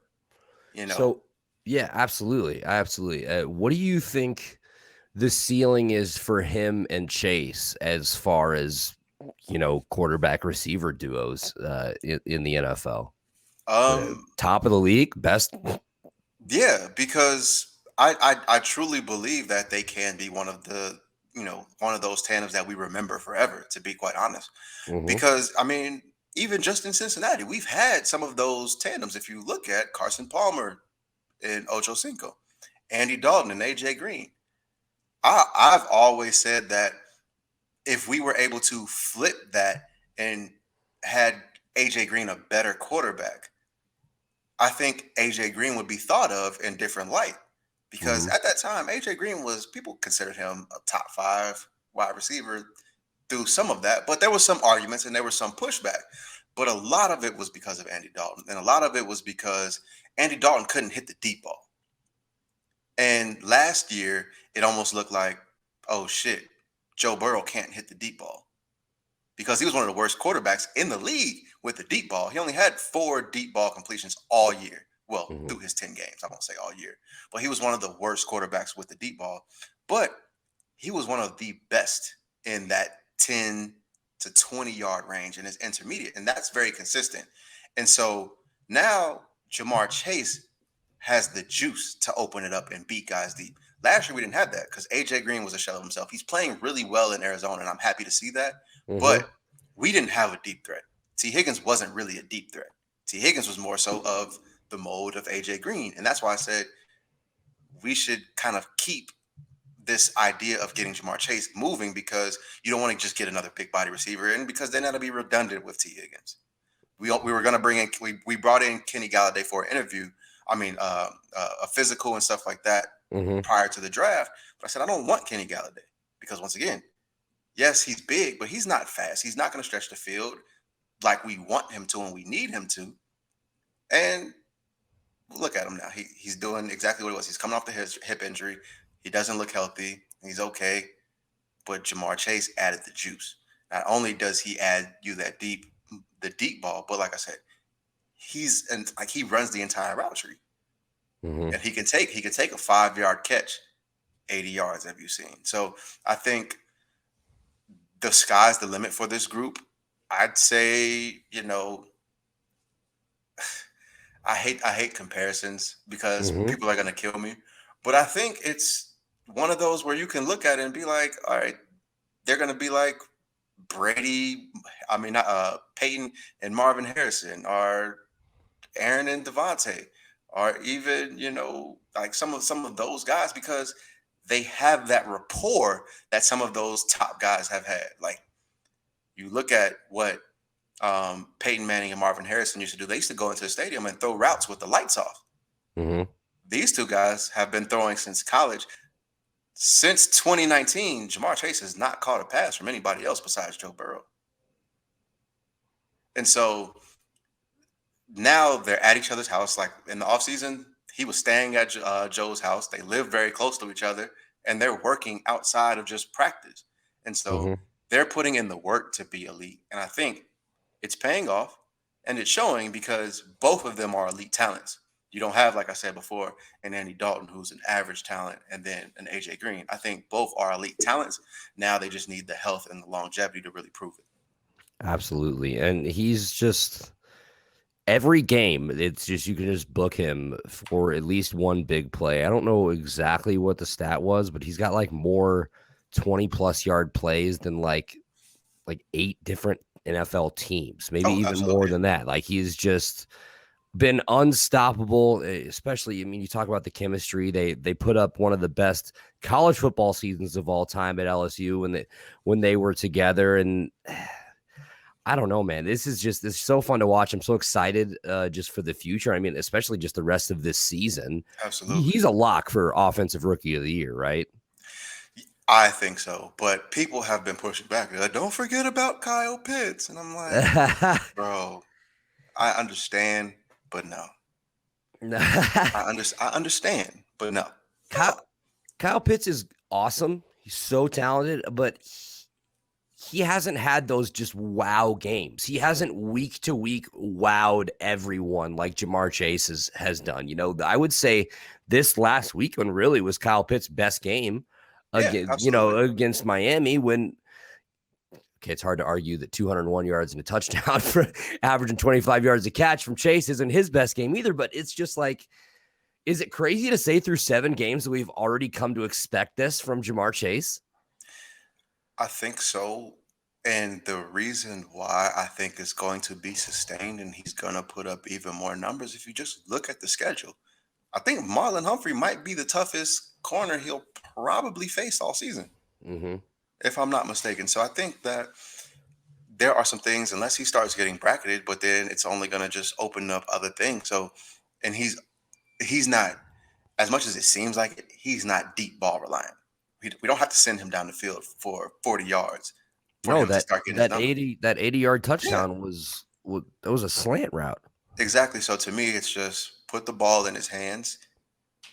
You know,
So, yeah, absolutely. Absolutely. What do you think the ceiling is for him and Chase as far as, quarterback receiver duos in the NFL? Top of the league, best.
yeah, because I truly believe that they can be one of one of those tandems that we remember forever. To be quite honest,
Mhm.
because I mean, even just in Cincinnati, we've had some of those tandems. If you look at Carson Palmer and Ocho Cinco, Andy Dalton and AJ Green, I've always said that if we were able to flip that and had AJ Green a better quarterback, I think AJ Green would be thought of in different light because
Mhm.
at that time AJ Green was people considered him a top 5 wide receiver through some of that, but there was some arguments and there was some pushback. But a lot of it was because of Andy Dalton, and a lot of it was because Andy Dalton couldn't hit the deep ball. And last year, it almost looked like, oh shit, Joe Burrow can't hit the deep ball because he was one of the worst quarterbacks in the league with the deep ball. He only had 4 deep ball completions all year. Well,
Mhm.
through his 10 games, I won't say all year, but he was one of the worst quarterbacks with the deep ball. But he was one of the best in that 10 to 20 yard range in his intermediate, and that's very consistent. And so now Jamar Chase has the juice to open it up and beat guys deep. Last year we didn't have that because AJ Green was a shell of himself. He's playing really well in Arizona, and I'm happy to see that. But
Mhm.
we didn't have a deep threat. T. Higgins wasn't really a deep threat. T. Higgins was more so of the mold of AJ Green, and that's why I said we should kind of keep this idea of getting Jamar Chase moving because you don't want to just get another big body receiver, and because then that'll be redundant with T. Higgins. We were going to bring in we brought in Kenny Galladay for an interview. I mean, a physical and stuff like that
Mhm.
prior to the draft. But I said I don't want Kenny Galladay because once again, yes, he's big, but he's not fast. He's not going to stretch the field like we want him to and we need him to. And look at him now. He's doing exactly what it was. He's coming off the hip injury. He doesn't look healthy. He's okay. But Jamar Chase added the juice. Not only does he add you the deep ball, but like I said, he runs the entire route tree,
Mhm.
and he can take a 5 yard catch, 80 yards. Have you seen? So I think the sky's the limit for this group. I'd say I hate comparisons because
Mhm.
people are gonna kill me, but I think it's one of those where you can look at it and be like, all right, they're gonna be like Brady, I mean, Peyton and Marvin Harrison, or Aaron and Devontae, or even like some of those guys because they have that rapport that some of those top guys have had. Like you look at what Peyton Manning and Marvin Harrison used to do. They used to go into the stadium and throw routes with the lights off.
Mhm.
These two guys have been throwing since college. Since 2019, Jamar Chase has not caught a pass from anybody else besides Joe Burrow. And so now they're at each other's house. Like in the offseason, he was staying at Joe's house. They live very close to each other, and they're working outside of just practice. And so
Hmm.
they're putting in the work to be elite. And I think it's paying off and it's showing because both of them are elite talents. You don't have, like I said before, an Andy Dalton who's an average talent and then an AJ Green. I think both are elite talents. Now they just need the health and the longevity to really prove it.
Absolutely. And he's just every game, it's just you can just book him for at least one big play. I don't know exactly what the stat was, but he's got like more 20+ yard plays than like 8 different NFL teams, maybe
Oh,
even more
absolutely.
than that. Like he's just been unstoppable, especially I mean you talk about the chemistry. They put up one of the best college football seasons of all time at LSU when they were together. And I don't know, man. This is so fun to watch. I'm so excited just for the future. I mean, especially just the rest of this season.
Absolutely.
He's a lock for offensive rookie of the year, right?
I think so. But people have been pushing back. They're like, don't forget about Kyle Pitts. And I'm like, bro, I understand, but no. I understand, but no.
Kyle, Kyle Pitts is awesome. He's so talented, but he hasn't had those just wow games. He hasn't week to week wowed everyone like Jamar Chase has done. You know, I would say this last week one really was Kyle Pitts' best game
Yeah,
against,
absolutely.
against Miami when okay, it's hard to argue that 201 yards and a touchdown for averaging 25 yards a catch from Chase isn't his best game either, but it's just like, is it crazy to say through 7 games that we've already come to expect this from Jamar Chase?
I think so. And the reason why I think it's going to be sustained and he's going to put up even more numbers, if you just look at the schedule, I think Marlon Humphrey might be the toughest corner he'll probably face all season,
Mm-hmm.
if I'm not mistaken. So I think that there are some things, unless he starts getting bracketed, but then it's only going to just open up other things. So, and he's not, as much as it seems like it, he's not deep ball reliant. We don't have to send him down the field for 40 yards for
No,
him to
that
start getting his
that
number.
80-yard
Yeah,
touchdown that was a slant route.
exactly. So to me, it's just put the ball in his hands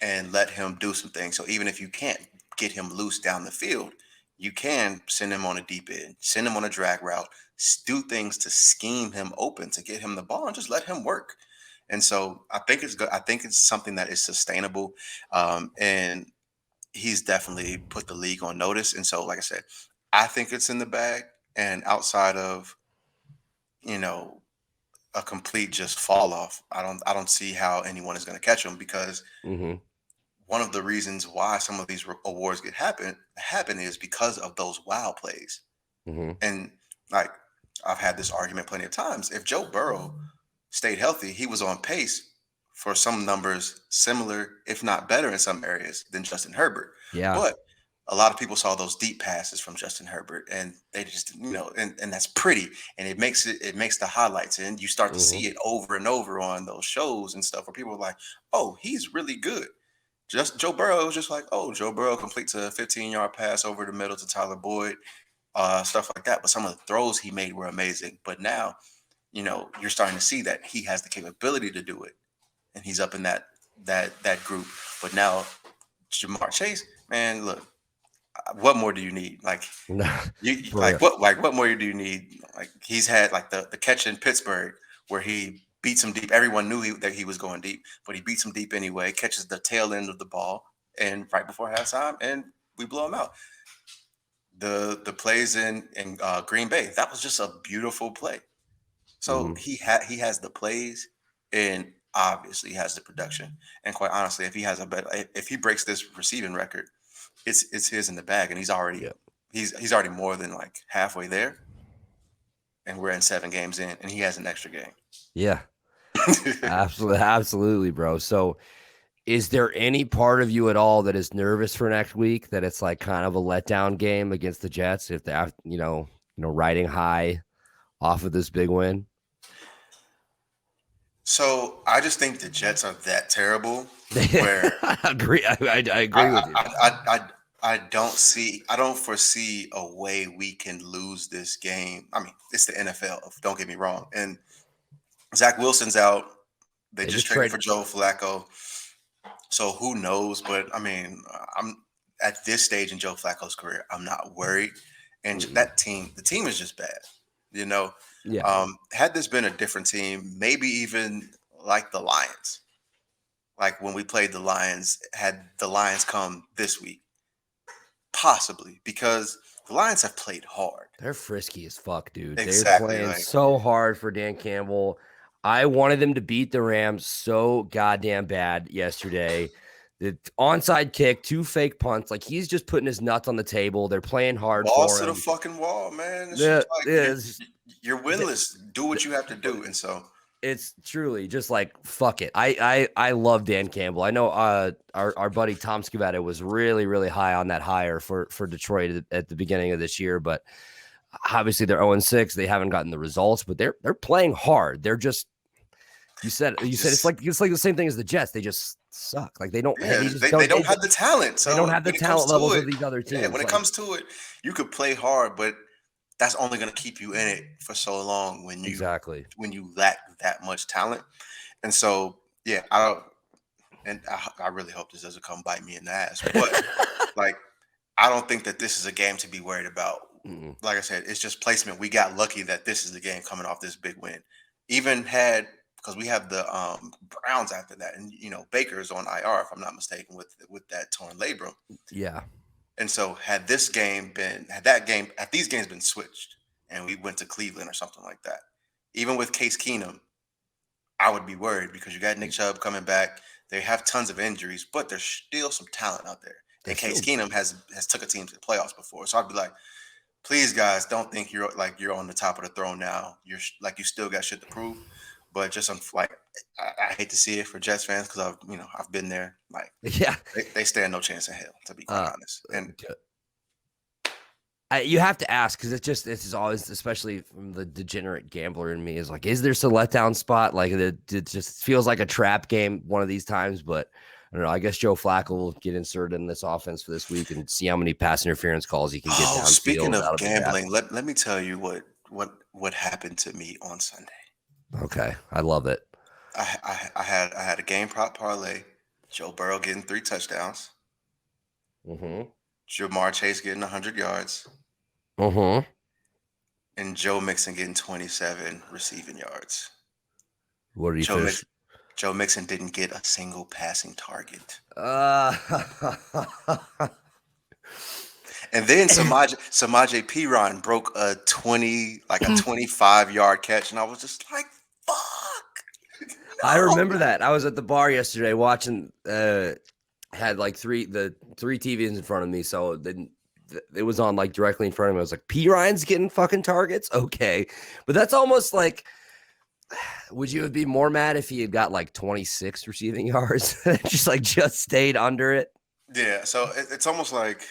and let him do some things. So even if you can't get him loose down the field, you can send him on a deep end, send him on a drag route, do things to scheme him open to get him the ball and just let him work. And so I think it's good. I think it's something that is sustainable. And he's definitely put the league on notice. And so, like I said, I think it's in the bag. And outside of, you know, a complete just fall off, I don't see how anyone is going to catch him because
Mm-hmm.
one of the reasons why some of these awards happen is because of those wow plays.
Mm-hmm.
And like I've had this argument plenty of times. If Joe Burrow stayed healthy, he was on pace for some numbers similar, if not better in some areas than Justin Herbert.
Yeah.
But a lot of people saw those deep passes from Justin Herbert and they just, and that's pretty. And it makes the highlights and you start to
Mm-hmm.
see it over and over on those shows and stuff where people are like, oh, he's really good. Just Joe Burrow was just like, oh, Joe Burrow completes a 15-yard pass over the middle to Tyler Boyd, stuff like that. But some of the throws he made were amazing. But now, you're starting to see that he has the capability to do it, and he's up in that group. But now, Jamar Chase, man, look, what more do you need? Like you
For real.
like what more do you need? Like he's had like the catch in Pittsburgh where he beats him deep. Everyone knew that he was going deep, but he beats him deep anyway. Catches the tail end of the ball, and right before halftime, and we blow him out. The plays in Green Bay, that was just a beautiful play. So
Mm-hmm.
he has the plays, and obviously has the production. And quite honestly, if he breaks this receiving record, it's his in the bag, and
Yeah.
he's already more than like halfway there, and we're in 7 games in, and he has an extra game.
Yeah. Absolutely, absolutely, bro. So is there any part of you at all that is nervous for next week that it's like kind of a letdown game against the Jets if they're riding high off of this big win?
So I just think the Jets are that terrible where
I agree. I
I
agree with you.
I, I, I I don't foresee a way we can lose this game. I mean, it's the NFL. Don't get me wrong. And Zach Wilson's out. They
They
just
just
traded for
traded.
Joe Flacco. So who knows? But I mean, I'm at this stage in Joe Flacco's career, I'm not worried. And
Mm-mm.
that team, the team is just bad. You know,
Yeah.
had this been a different team, maybe even like the Lions, like when we played the Lions, had the Lions come this week, possibly because the Lions have played hard.
They're frisky as fuck, dude. They're
Exactly.
playing
Like,
so hard for Dan Campbell. I wanted them to beat the Rams so goddamn bad yesterday. The onside kick, 2 fake punts. Like, he's just putting his nuts on the table. They're playing hard
balls
for
to the
him.
fucking wall, man. It's
Yeah,
just like
it's,
you're winless. Do what you have to do. And so
it's truly just like, fuck it. I love Dan Campbell. I know our buddy Tom Scavetta was really, really high on that hire for Detroit at the beginning of this year, but obviously they're 0-6. They haven't gotten the results, but they're playing hard. They're just you said it's like the same thing as the Jets. They just suck. Like they don't
yeah,
they just
they don't have the talent.
they
So
don't have the
when it comes
talent
to
levels
it,
of these other teams.
yeah, when it
Like,
comes to it, you could play hard, but that's only going to keep you in it for so long
exactly.
when you lack that much talent. And so, yeah, I don't, and I really hope this doesn't come bite me in the ass. But like, I don't think that this is a game to be worried about.
Mm-mm.
Like I said, it's just placement. We got lucky that this is the game coming off this big win. Even had because we have the Browns after that, and Baker's on IR if I'm not mistaken with that torn labrum.
Yeah.
And so had these games been switched and we went to Cleveland or something like that, even with Case Keenum, I would be worried because you got Nick Chubb coming back. They have tons of injuries, but there's still some talent out there.
They're
And Case
still
Keenum has took a team to the playoffs before. So I'd be like, please guys, don't think you're on the top of the throne now. You're like you still got shit to prove. But just like I hate to see it for Jets fans because I've been there. Like
yeah.
they stand no chance in hell, to be quite
Uh,
honest. And
you have to ask because it's always, especially from the degenerate gambler in me, is like, is there some letdown spot? Like it just feels like a trap game one of these times, but I don't know. I guess Joe Flacco will get inserted in this offense for this week and see how many pass interference calls he can get downfield.
Speaking of
That'll be
gambling, let me tell you what happened to me on Sunday.
Okay, I love it.
I had a game prop parlay. Joe Burrow getting 3 touchdowns.
Mm-hmm.
Jamar Chase getting 100 yards.
Mm-hmm.
And Joe Mixon getting 27 receiving yards.
What did he finish?
Joe Mixon didn't get a single passing target. And then Samaje Perine broke a 25-yard catch, and I was just like, "Fuck!" No.
I remember that. I was at the bar yesterday watching. Had like three TVs in front of me, so then it was on like directly in front of me. I was like, P. Ryan's getting fucking targets, okay, but that's almost like. Would you be more mad if he had got like 26 receiving yards, just stayed under it?
Yeah, so it's almost like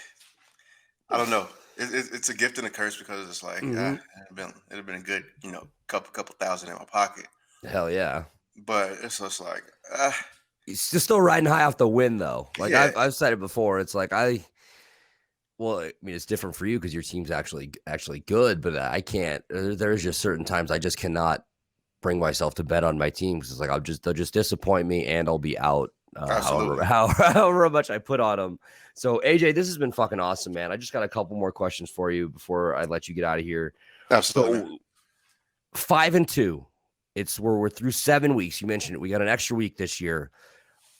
I don't know. It's a gift and a curse because it's like it'd have been a good couple thousand in my pocket.
Hell yeah!
But it's just like
he's still riding high off the win though. Like
yeah.
I've said it before. It's like well, I mean, it's different for you because your team's actually good, but I can't. There's just certain times I just cannot bring myself to bet on my team because it's like they'll just disappoint me and I'll be out however much I put on them. So AJ, this has been fucking awesome, man. I just got a couple more questions for you before I let you get out of here.
Absolutely.
So 5-2. We're through 7 weeks. You mentioned it. We got an extra week this year.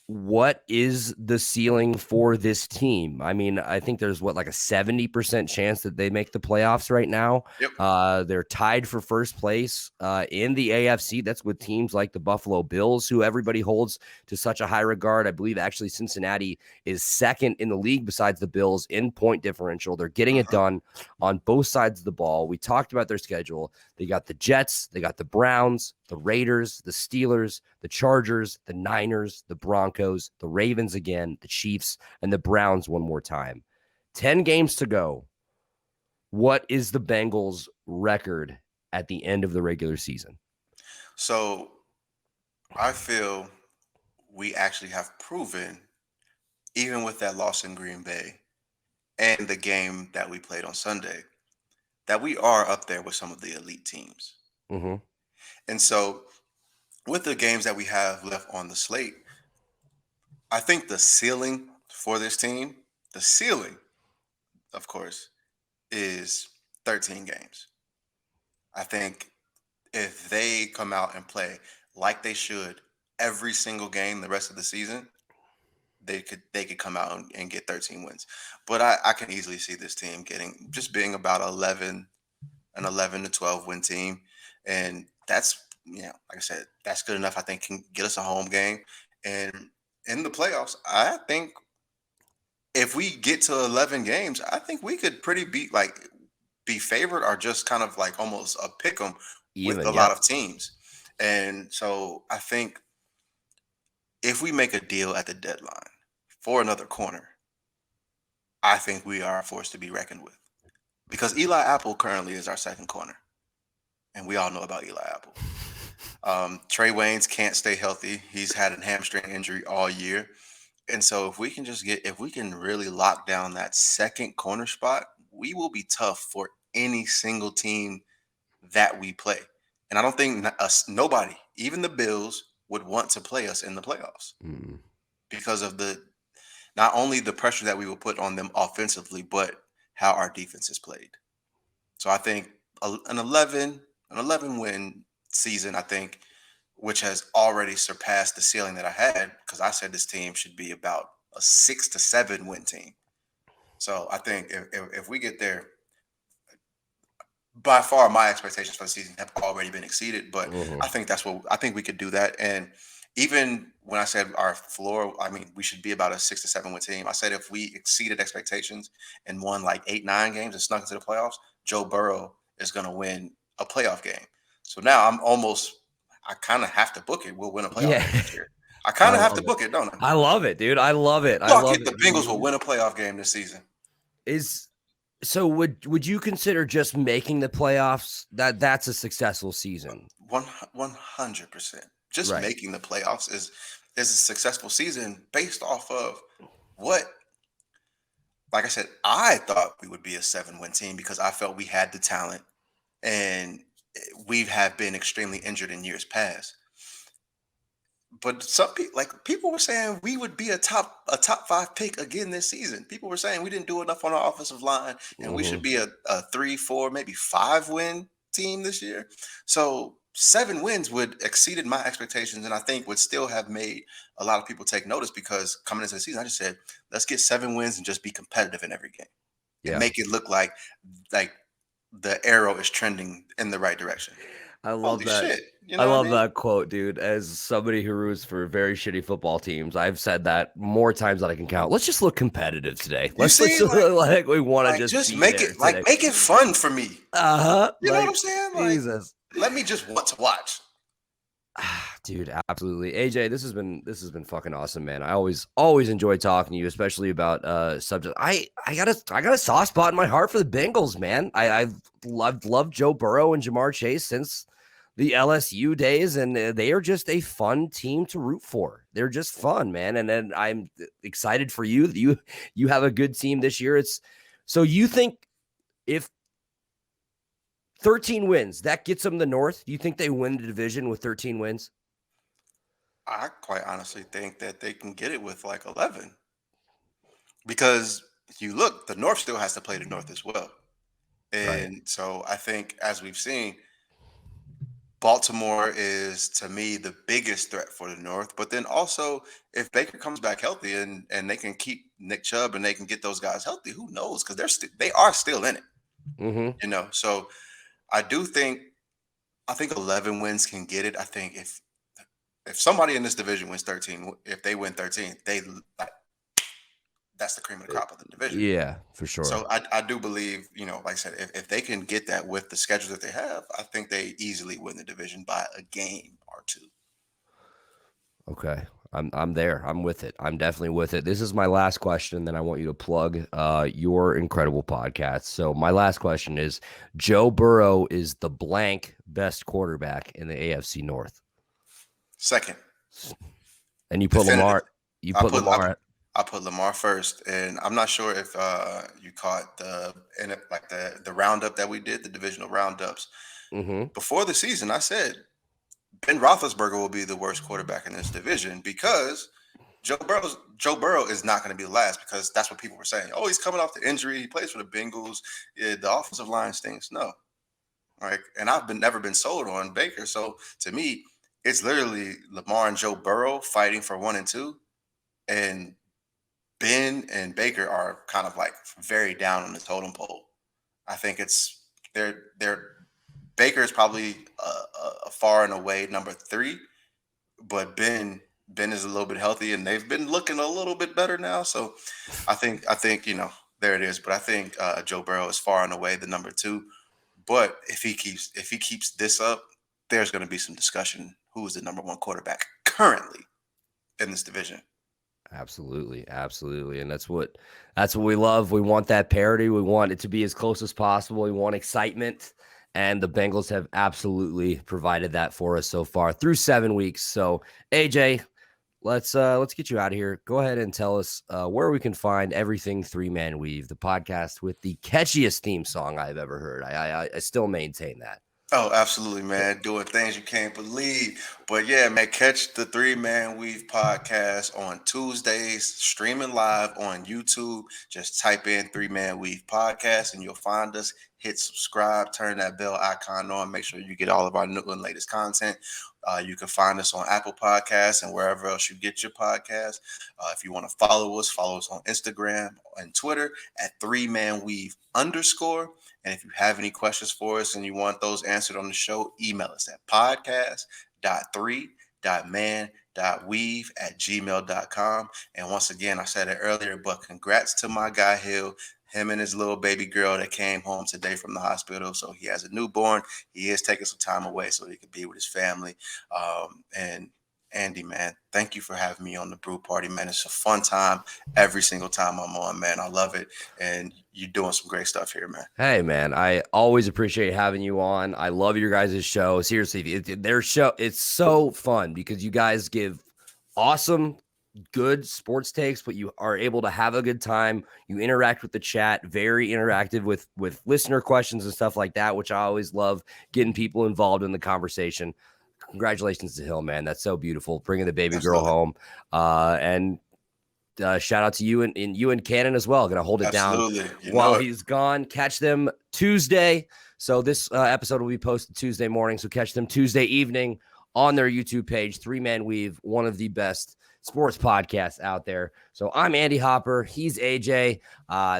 What is the ceiling for this team? I mean, I think there's like a 70% chance that they make the playoffs right now.
Yep.
They're tied for first place in the AFC. That's with teams like the Buffalo Bills, who everybody holds to such a high regard. I believe actually Cincinnati is second in the league besides the Bills in point differential. They're getting it done on both sides of the ball. We talked about their schedule. They got the Jets, they got the Browns, the Raiders, the Steelers, the Chargers, the Niners, the Broncos, the Ravens again, the Chiefs, and the Browns one more time. 10 games to go. What is the Bengals' record at the end of the regular season?
So I feel we actually have proven, even with that loss in Green Bay, and the game that we played on Sunday, that we are up there with some of the elite teams.
Mm-hmm.
And so, with the games that we have left on the slate, I think the ceiling for this team, the ceiling, of course, is 13 games. I think if they come out and play like they should every single game the rest of the season, they could come out and get 13 wins. But I can easily see this team being about an 11 to 12 win team. And that's, like I said, that's good enough. I think can get us a home game. And in the playoffs, I think if we get to 11 games, I think we could be favored or just kind of like almost a pick 'em with
Even,
a
yeah.
lot of teams. And so I think if we make a deal at the deadline for another corner, I think we are a force to be reckoned with. Because Eli Apple currently is our second corner. And we all know about Eli Apple. Trey Waynes can't stay healthy. He's had a hamstring injury all year. And so if we can really lock down that second corner spot, we will be tough for any single team that we play. And I don't think nobody, even the Bills, would want to play us in the playoffs because of not only the pressure that we will put on them offensively, but how our defense is played. So I think an 11 win season, I think, which has already surpassed the ceiling that I had, because I said this team should be about a 6 to 7 win team. So I think if we get there, by far my expectations for the season have already been exceeded. But I think we could do that. And even when I said our floor, I mean, we should be about a 6 to 7 win team. I said if we exceeded expectations and won like 8-9 games and snuck into the playoffs, Joe Burrow is going to win a playoff game. So now I kind of have to book it. We'll win a playoff game this year. I kind of have to book it, don't I?
I love it, dude. I love it.
The Bengals will win a playoff game this season.
So would you consider just making the playoffs that's a successful season?
100%. Just making the playoffs is a successful season based off of what, like I said, I thought we would be a 7-win team because I felt we had the talent and we have been extremely injured in years past. But some people were saying we would be a top 5 pick again this season. People were saying we didn't do enough on our offensive line and we should be a 3, 4, maybe 5 win team this year. So 7 wins would exceeded my expectations, and I think would still have made a lot of people take notice, because coming into the season, I just said, let's get 7 wins and just be competitive in every game and make it look like the arrow is trending in the right direction.
I love that.
Shit,
I love that quote, dude. As somebody who roots for very shitty football teams, I've said that more times than I can count. Let's just look competitive today. Let's look like we want to just
make it today. Make it fun for me. You know what I'm saying?
Jesus.
Let me just want to watch.
Dude, absolutely. AJ, this has been fucking awesome, man. I always enjoy talking to you, especially about subjects. I got a soft spot in my heart for the Bengals, man. I've loved Joe Burrow and Jamar Chase since the LSU days, and they are just a fun team to root for. They're just fun, man. And then I'm excited for you that you have a good team this year. So you think if 13 wins, that gets them the North? Do you think they win the division with 13 wins?
I quite honestly think that they can get it with like 11. Because you look, the North still has to play the North as well. And so I think, as we've seen, Baltimore is, to me, the biggest threat for the North. But then also, if Baker comes back healthy and they can keep Nick Chubb and they can get those guys healthy, who knows? Because they are still in it. So I think 11 wins can get it. I think if somebody in this division wins 13, if they win 13, that's the cream of the crop of the division.
Yeah, for sure.
So I do believe, like I said, if they can get that with the schedule that they have, I think they easily win the division by a game or 2.
Okay. I'm there. I'm with it. I'm definitely with it. This is my last question. Then I want you to plug your incredible podcast. So my last question is, Joe Burrow is the blank best quarterback in the AFC North.
Second.
And you put Lamar. You put Lamar.
I put Lamar first, and I'm not sure if you caught the roundup that we did, the divisional roundups
Mm-hmm.
before the season. I said Ben Roethlisberger will be the worst quarterback in this division because Joe Burrow is not going to be the last, because that's what people were saying. Oh, he's coming off the injury. He plays for the Bengals. Yeah, the offensive line stinks. No, right? And I've never been sold on Baker. So to me, it's literally Lamar and Joe Burrow fighting for 1 and 2, and Ben and Baker are kind of like very down on the totem pole. I think they're Baker is probably a far and away number 3, but Ben is a little bit healthy, and they've been looking a little bit better now. So I think there it is. But I think Joe Burrow is far and away the number 2. But if he keeps this up, there's going to be some discussion who is the number 1 quarterback currently in this division.
Absolutely. And that's what we love. We want that parity. We want it to be as close as possible. We want excitement. And the Bengals have absolutely provided that for us so far through 7 weeks. So AJ, let's get you out of here. Go ahead and tell us where we can find everything 3-Man Weave, the podcast with the catchiest theme song I've ever heard. I still maintain that.
Oh, absolutely, man. Doing things you can't believe. But yeah, man, catch the 3-Man Weave podcast on Tuesdays, streaming live on YouTube. Just type in 3-Man Weave podcast and you'll find us. Hit subscribe, turn that bell icon on. Make sure you get all of our new and latest content. You can find us on Apple Podcasts and wherever else you get your podcasts. If you want to follow us on Instagram and Twitter at 3-Man Weave _. And if you have any questions for us and you want those answered on the show, email us at podcast.3.man.weave@gmail.com. And once again, I said it earlier, but congrats to my guy Hill. Him and his little baby girl that came home today from the hospital. So he has a newborn. He is taking some time away so he could be with his family. And Andy, man, thank you for having me on the Brew Party, man. It's a fun time every single time I'm on, man. I love it. And you're doing some great stuff here, man.
Hey, man, I always appreciate having you on. I love your guys' show. Seriously, their show, it's so fun because you guys give awesome, good sports takes, but you are able to have a good time. You interact with the chat, very interactive with listener questions and stuff like that, which I always love, getting people involved in the conversation. Congratulations to Hill, man. That's so beautiful. Bringing the baby girl home. And shout out to you and you and Cannon as well. Going to hold it down while he's gone. Catch them Tuesday. So this episode will be posted Tuesday morning. So catch them Tuesday evening on their YouTube page. 3-Man Weave, one of the best sports podcasts out there. So I'm Andy Hopper. He's AJ.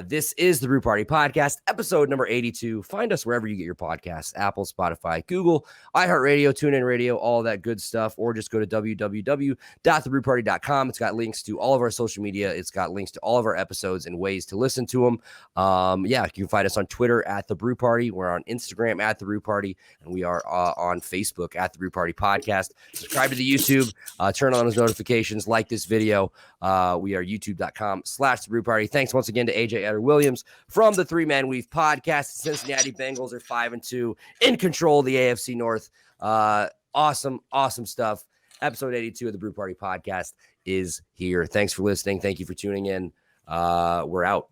This is the Brew Party Podcast, episode number 82. Find us wherever you get your podcasts: Apple, Spotify, Google, iHeartRadio, TuneIn Radio, all that good stuff. Or just go to www.thebrewparty.com. It's got links to all of our social media. It's got links to all of our episodes and ways to listen to them. You can find us on Twitter at The Brew Party. We're on Instagram at The Brew Party. And we are on Facebook at The Brew Party Podcast. Subscribe to the YouTube. Turn on those notifications. Like this video. We are youtube.com/The Brew Party. Thanks once again to AJ Etter-Williams from the 3-Man Weave podcast. Cincinnati Bengals are 5-2 in control of the AFC North. Awesome stuff. Episode 82 of the Brew Party Podcast is here. Thanks for listening. Thank you for tuning in. We're out.